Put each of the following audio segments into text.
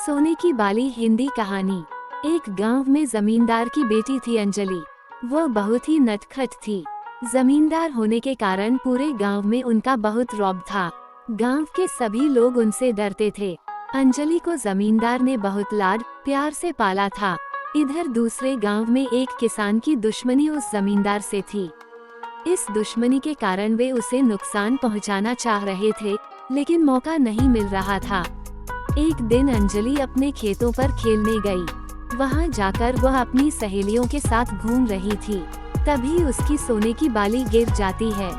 सोने की बाली हिंदी कहानी। एक गांव में जमींदार की बेटी थी अंजलि। वो बहुत ही नटखट थी। जमींदार होने के कारण पूरे गांव में उनका बहुत रौब था। गांव के सभी लोग उनसे डरते थे। अंजलि को जमींदार ने बहुत लाड प्यार से पाला था। इधर दूसरे गांव में एक किसान की दुश्मनी उस जमींदार से थी। इस दुश्मनी के कारण वे उसे नुकसान पहुंचाना चाह रहे थे, लेकिन मौका नहीं मिल रहा था। एक दिन अंजलि अपने खेतों पर खेलने गई। वहां जाकर वह अपनी सहेलियों के साथ घूम रही थी। तभी उसकी सोने की बाली गिर जाती है।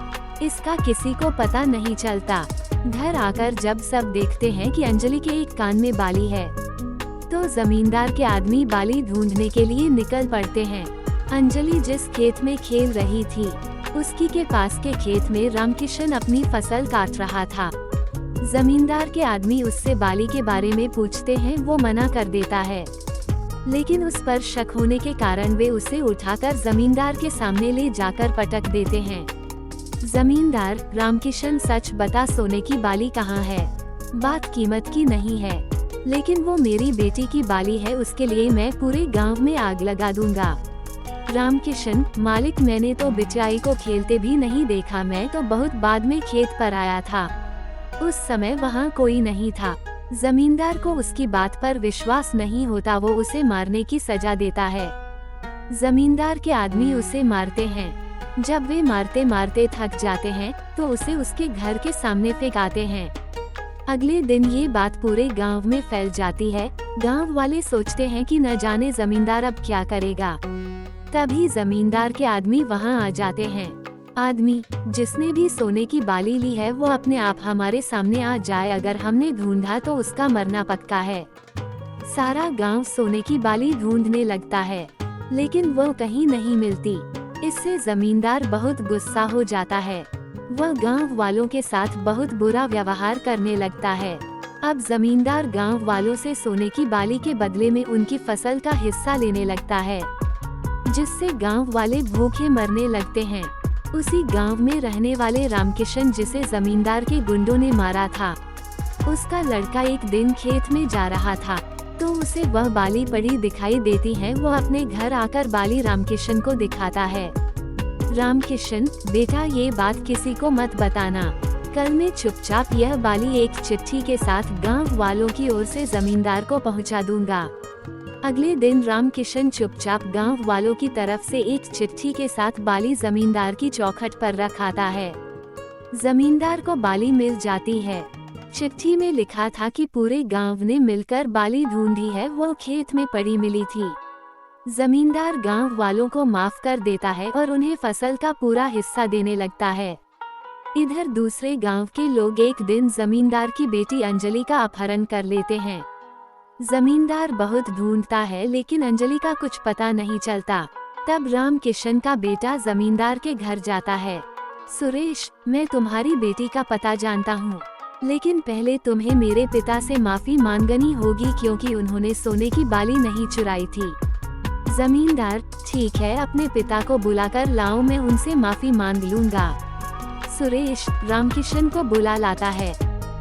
इसका किसी को पता नहीं चलता। घर आकर जब सब देखते हैं कि अंजलि के एक कान में बाली है, तो जमींदार के आदमी बाली ढूंढने के लिए निकल पड़ते हैं। अंजलि जिस खेत में खेल रही थी, उसकी के पास के खेत में रामकिशन अपनी फसल काट रहा था। जमींदार के आदमी उससे बाली के बारे में पूछते हैं, वो मना कर देता है, लेकिन उस पर शक होने के कारण वे उसे उठाकर जमींदार के सामने ले जाकर पटक देते हैं। जमींदार, रामकिशन सच बता, सोने की बाली कहाँ है? बात कीमत की नहीं है, लेकिन वो मेरी बेटी की बाली है, उसके लिए मैं पूरे गांव में आग लगा दूंगा। रामकिशन, मालिक, मैंने तो बिचाई को खेलते भी नहीं देखा, मैं तो बहुत बाद में खेत पर आया था। उस समय वहाँ कोई नहीं था। जमींदार को उसकी बात पर विश्वास नहीं होता, वो उसे मारने की सजा देता है। जमींदार के आदमी उसे मारते हैं। जब वे मारते मारते थक जाते हैं, तो उसे उसके घर के सामने फेंकाते हैं। अगले दिन ये बात पूरे गांव में फैल जाती है। गांव वाले सोचते हैं कि न जाने जमींदार अब क्या करेगा। तभी जमींदार के आदमी वहां आ जाते हैं। आदमी, जिसने भी सोने की बाली ली है, वो अपने आप हमारे सामने आ जाए, अगर हमने ढूंढा तो उसका मरना पक्का है। सारा गांव सोने की बाली ढूंढने लगता है, लेकिन वो कहीं नहीं मिलती। इससे जमींदार बहुत गुस्सा हो जाता है। वह गांव वालों के साथ बहुत बुरा व्यवहार करने लगता है। अब जमींदार गांव वालों से सोने की बाली के बदले में उनकी फसल का हिस्सा लेने लगता है, जिससे गांव वाले भूखे मरने लगते हैं। उसी गांव में रहने वाले रामकिशन, जिसे जमींदार के गुंडों ने मारा था, उसका लड़का एक दिन खेत में जा रहा था, तो उसे वह बाली पड़ी दिखाई देती है। वो अपने घर आकर बाली रामकिशन को दिखाता है। रामकिशन, बेटा, ये बात किसी को मत बताना। कल मैं चुपचाप यह बाली एक चिट्ठी के साथ गांव वालों की ओर से जमींदार को पहुंचा दूंगा। अगले दिन रामकिशन चुपचाप गांव वालों की तरफ से एक चिट्ठी के साथ बाली जमींदार की चौखट पर रख आता है। जमींदार को बाली मिल जाती है। चिट्ठी में लिखा था कि पूरे गांव ने मिलकर बाली ढूंढी है, वो खेत में पड़ी मिली थी। जमींदार गांव वालों को माफ कर देता है और उन्हें फसल का पूरा हिस्सा देने लगता है। इधर दूसरे गांव के लोग एक दिन जमींदार की बेटी अंजलि का अपहरण कर लेते हैं। जमींदार बहुत ढूंढता है, लेकिन अंजलि का कुछ पता नहीं चलता। तब रामकिशन का बेटा जमींदार के घर जाता है। सुरेश, मैं तुम्हारी बेटी का पता जानता हूँ, लेकिन पहले तुम्हें मेरे पिता से माफी मांगनी होगी, क्योंकि उन्होंने सोने की बाली नहीं चुराई थी। जमींदार, ठीक है, अपने पिता को बुलाकर लाओ, मैं उनसे माफी मांग लूंगा। सुरेश रामकिशन को बुला लाता है।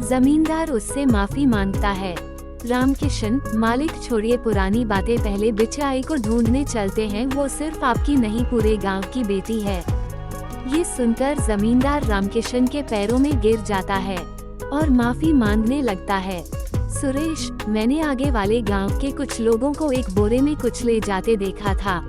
जमींदार उससे माफी मांगता है। रामकिशन, मालिक, छोड़िए पुरानी बातें, पहले बिचाई को ढूंढने चलते हैं, वो सिर्फ आपकी नहीं पूरे गांव की बेटी है। ये सुनकर जमींदार रामकिशन के पैरों में गिर जाता है और माफी मांगने लगता है। सुरेश, मैंने आगे वाले गांव के कुछ लोगों को एक बोरे में कुछ ले जाते देखा था,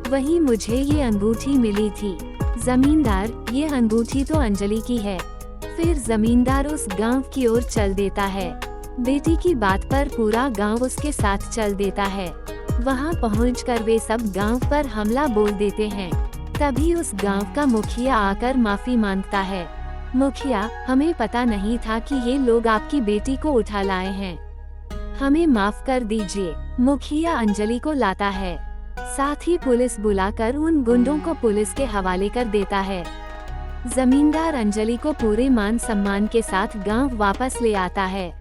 वहीं मुझे ये अंगूठी मिली थी। जमींदार, ये अंगूठी तो अंजलि की है। फिर जमींदार उस गांव की ओर चल देता है। बेटी की बात पर पूरा गांव उसके साथ चल देता है। वहां पहुंचकर वे सब गांव पर हमला बोल देते हैं। तभी उस गांव का मुखिया आकर माफी मांगता है। मुखिया, हमें पता नहीं था कि ये लोग आपकी बेटी को उठा लाए हैं, हमें माफ कर दीजिए। मुखिया अंजलि को लाता है, साथ ही पुलिस बुलाकर उन गुंडों को पुलिस के हवाले कर देता है। जमींदार अंजलि को पूरे मान सम्मान के साथ गांव वापस ले आता है।